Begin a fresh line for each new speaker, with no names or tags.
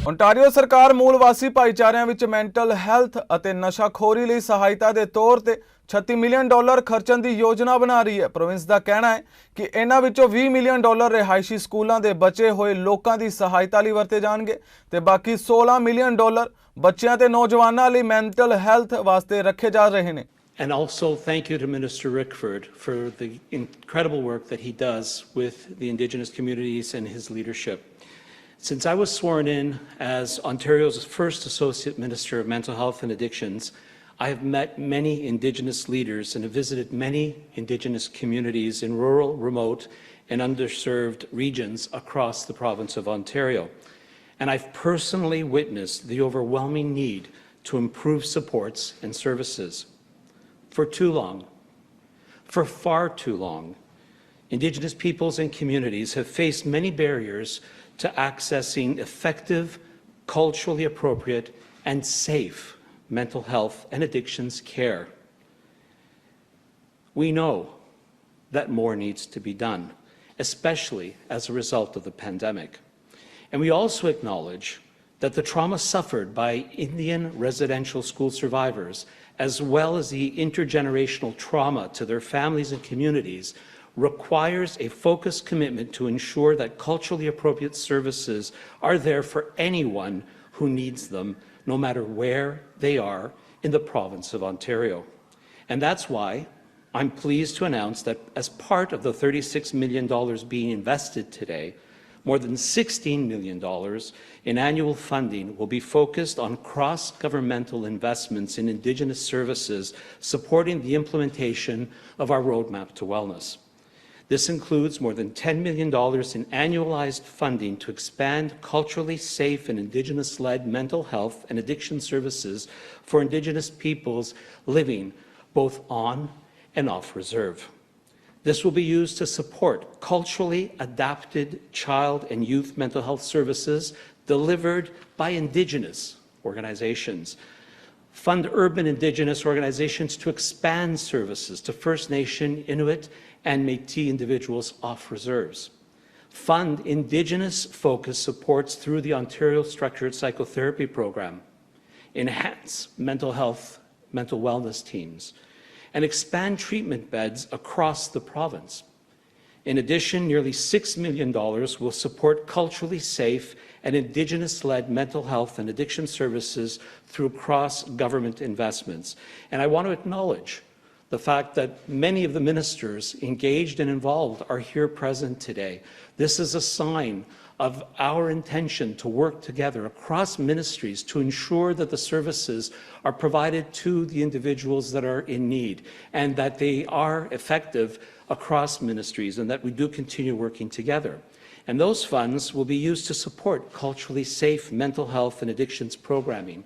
Ontario सरकार मूल वासी भाईचारिਆਂ ਵਿੱਚ ਮੈਂਟਲ ਹੈਲਥ ਅਤੇ ਨਸ਼ਾਖੋਰੀ ਲਈ ਸਹਾਇਤਾ ਦੇ ਤੌਰ ਤੇ $36 ਮਿਲੀਅਨ ਖਰਚਣ ਦੀ ਯੋਜਨਾ ਬਣਾ ਰਹੀ ਹੈ। ਪ੍ਰੋਵਿੰਸ ਦਾ ਕਹਿਣਾ ਹੈ ਕਿ ਇਹਨਾਂ ਵਿੱਚੋਂ $20 ਮਿਲੀਅਨ ਰਿਹਾਇਸ਼ੀ ਸਕੂਲਾਂ ਦੇ ਬਚੇ ਹੋਏ ਲੋਕਾਂ ਦੀ ਸਹਾਇਤਾ ਲਈ ਵਰਤੇ ਜਾਣਗੇ ਤੇ ਬਾਕੀ $16 ਮਿਲੀਅਨ ਬੱਚਿਆਂ ਤੇ ਨੌਜਵਾਨਾਂ ਲਈ ਮੈਂਟਲ ਹੈਲਥ ਵਾਸਤੇ ਰੱਖੇ ਜਾ ਰਹੇ ਨੇ।
And also thank you to Minister Rickford for the incredible work that he does with the Indigenous communities and his leadership. Since I was sworn in as Ontario's first Associate Minister of Mental Health and Addictions, I have met many Indigenous leaders and have visited many Indigenous communities in rural, remote and underserved regions across the province of Ontario. And I've personally witnessed the overwhelming need to improve supports and services. For too long, for far too long, Indigenous peoples and communities have faced many barriers to accessing effective, culturally appropriate and safe mental health and addictions care. We know that more needs to be done, especially as a result of the pandemic. And we also acknowledge that the trauma suffered by Indian residential school survivors, as well as the intergenerational trauma to their families and communities, requires a focused commitment to ensure that culturally appropriate services are there for anyone who needs them, no matter where they are in the province of Ontario. And that's why I'm pleased to announce that as part of the $36 million being invested today, more than $16 million in annual funding will be focused on cross-governmental investments in Indigenous services supporting the implementation of our roadmap to wellness. This includes more than $10 million in annualized funding to expand culturally safe and Indigenous-led mental health and addiction services for Indigenous peoples living both on and off reserve. This will be used to support culturally adapted child and youth mental health services delivered by Indigenous organizations. Fund urban Indigenous organizations to expand services to First Nation, Inuit, and Métis individuals off reserves. Fund Indigenous-focused supports through the Ontario Structured Psychotherapy Program. Enhance mental health, mental wellness teams, and expand treatment beds across the province. In addition, nearly $6 million will support culturally safe and Indigenous-led mental health and addiction services through cross-government investments. And I want to acknowledge the fact that many of the ministers engaged and involved are here present today. This is a sign of our intention to work together across ministries to ensure that the services are provided to the individuals that are in need and that they are effective across ministries and that we do continue working together. And those funds will be used to support culturally safe mental health and addictions programming,